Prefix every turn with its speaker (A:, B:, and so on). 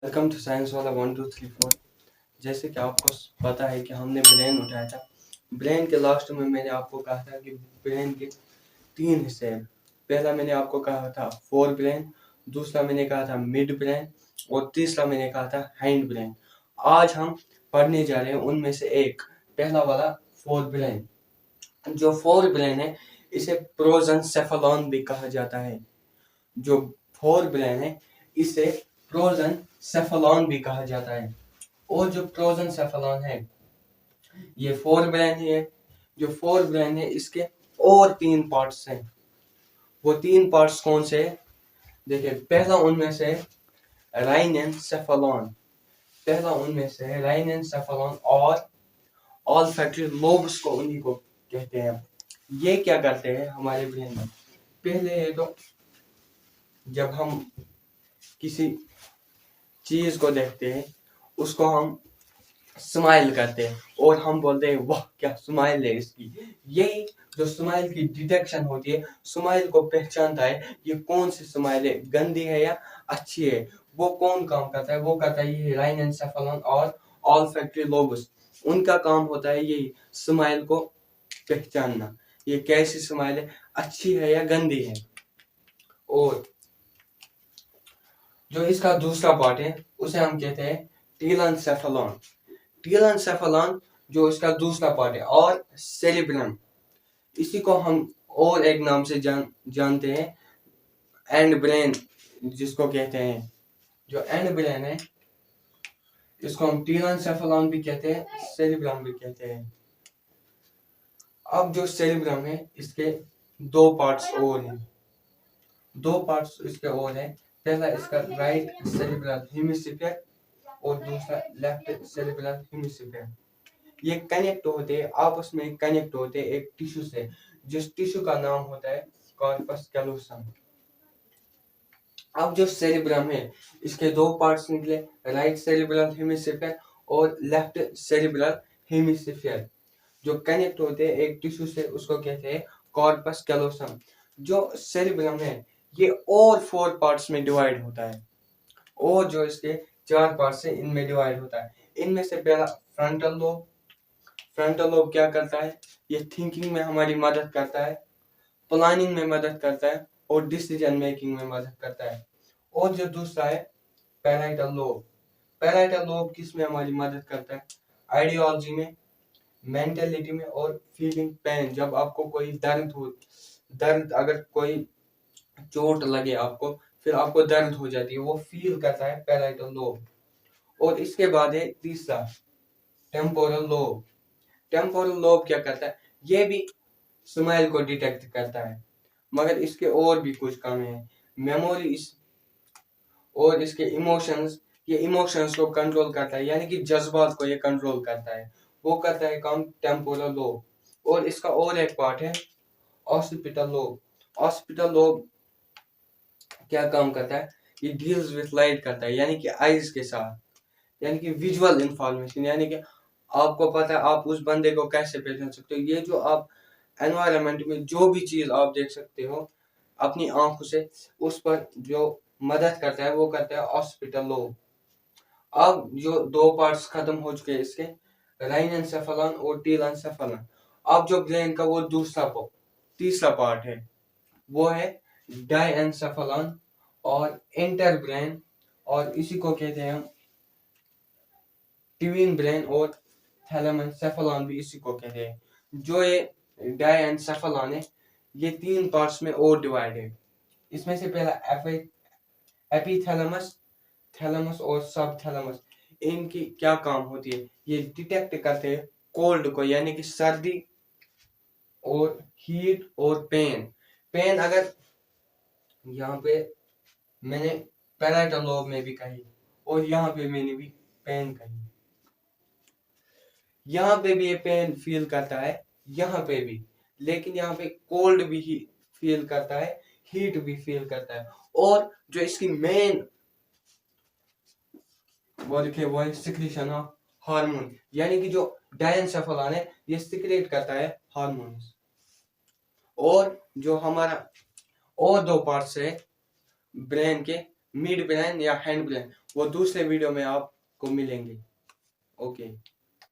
A: Welcome to science वाला 1 2 3 4। जैसे कि आपको पता है कि हमने ब्रेन उठाया था। ब्रेन के लास्ट में मैंने आपको कहा था कि ब्रेन के 3 हिस्से हैं। पहला मैंने आपको कहा था फोर ब्रेन, दूसरा मैंने कहा था मिड ब्रेन और तीसरा मैंने कहा था हैंड ब्रेन। आज हम पढ़ने जा रहे हैं उनमें से एक, पहला वाला फोर ब्रेन। जो फोर ब्रेन है इसे प्रोजेंसेफेलॉन भी कहा जाता है। जो फोर ब्रेन है इसे प्रोजेंसेफेलॉन भी कहा जाता है। और जो प्रोजेंसेफेलॉन है ये फोर ब्रेन है। जो फोर ब्रेन है इसके और 3 पार्ट्स हैं। वो 3 पार्ट्स कौन से है? देखिए, पहला उनमें से राइनेंसेफेलॉन। पहला उनमें से है राइनेंसेफेलॉन और ऑल्फैक्टरी लोब्स को उन्हीं को कहते हैं। ये क्या करते हैं हमारे ब्रेन में? पहले है तो जब हम किसी चीज को देखते हैं उसको हम स्माइल करते हैं और हम बोलते हैं वाह क्या स्माइल है इसकी। यही जो स्माइल की डिटेक्शन होती है, स्माइल को पहचानता है ये कौन सी स्माइल है, गंदी है या अच्छी है, वो कौन काम करता है? वो करता है ये राइनेंसेफेलॉन और ऑल्फैक्टरी लोबस। उनका काम होता है यही स्माइल को पहचानना, ये कैसी स्माइल है, अच्छी है या गंदी है। और जो इसका दूसरा पार्ट है उसे हम कहते हैं टीलेंसेफेलॉन। टीलेंसेफेलॉन जो इसका दूसरा पार्ट है, और सेरिब्रम, इसी को हम और एक नाम से जानते हैं एंड ब्रेन, जिसको कहते हैं। जो एंड ब्रेन है इसको हम टीलेंसेफेलॉन भी कहते हैं, सेरिब्रम भी कहते हैं। अब जो सेरिब्रम है इसके 2 पार्ट्स और हैं। 2 पार्ट्स इसके और हैं। पहला इसका राइट सेरिब्रल हेमिस्फीयर और दूसरा लेफ्ट सेरिब्रल हेमिस्फीयर। ये कनेक्ट होते हैं, आपस में कनेक्ट होते हैं एक टिश्यू से, जिस टिश्यू का नाम होता है कॉर्पस कैलोसम। अब जो सेरिब्रम है इसके 2 पार्ट्स निकले, राइट सेरिब्रल हेमिस्फीयर और लेफ्ट सेरिब्रल हेमिस्फीयर, जो कनेक्ट होते हैं एक टिश्यू से, उसको कहते हैं कॉर्पस कैलोसम। जो सेरिब्रम है ये और 4 पार्ट्स में डिवाइड होता है, और जो इसके 4 पार्ट्स है इनमें डिवाइड होता है। इनमें से पहला फ्रंटल लोब। फ्रंटल लोब क्या करता है? ये थिंकिंग में हमारी मदद करता है, प्लानिंग में मदद करता है और डिसीजन मेकिंग में मदद करता है। और जो दूसरा है पैराइटल लोब। पैराइटल लोब किस में हमारी मदद करता है? आइडियोलॉजी में, मेंटेलिटी में और फीलिंग पेन। जब आपको कोई दर्द अगर कोई चोट लगे आपको, फिर आपको दर्द हो जाती है, वो फील करता है पैराइटल लोब। और इसके बाद है तीसरा टेम्पोरल लोब। टेम्पोरल लोब क्या करता है? ये भी स्माइल को डिटेक्ट करता है, मगर इसके और भी कुछ काम है। मेमोरी और इसके इमोशंस, ये इमोशंस को कंट्रोल करता है, यानी कि जज्बात को ये कंट्रोल करता है, वो करता है काम टेम्पोरल लोब। और इसका और एक पार्ट है ऑक्सीपिटल लोब। ऑक्सीपिटल लोब क्या काम करता है? ये डील्स विथ लाइट करता है, यानी कि आईज के साथ, यानी कि विजुअल इंफॉर्मेशन। यानी कि आपको पता है आप उस बंदे को कैसे पहचान सकते हो। ये जो आप एनवायरनमेंट में जो भी चीज आप देख सकते हो अपनी आंखों से, उस पर जो मदद करता है वो करता है ऑक्सीपिटल लोब। अब जो 2 पार्ट्स खत्म हो चुके हैं इसके, राइनेंसेफेलॉन और टीलेंसेफेलॉन। अब जो ब्रेन का वो तीसरा पार्ट है वो है डाइएंसेफेलॉन और इंटर ब्रेन, और इसी को कहते हैं हम ट्विन ब्रेन और थैलेमेंसेफेलॉन भी इसी को कहते हैं। जो ये डाइएंसेफेलॉन है ये 3 पार्ट्स में और डिवाइड है। इसमें से पहला एपिथैलेमस, थैलेमस और सब थैलेमस। इनकी क्या काम होती है? ये डिटेक्ट करते हैं कोल्ड को, यानी कि सर्दी और हीट और पेन। पेन अगर यहाँ पे मैंने पैराइटल लोब में भी कही और यहाँ पे मैंने भी पेन कही, यहाँ पे भी ये पेन फील करता है, यहाँ पे भी, लेकिन यहाँ पे कोल्ड भी फील करता है, हीट भी फील करता है। और जो इसकी मेन वो लिखे वो है सिक्रीशन ऑफ हार्मोन, यानी कि जो डायनसेफेलॉन है ये सिक्रेट करता है हार्मोन्स। और जो हमारा और 2 पार्ट्स है ब्रेन के, मिड ब्रेन या हैंड ब्रेन, वो दूसरे वीडियो में आपको मिलेंगे। ओके।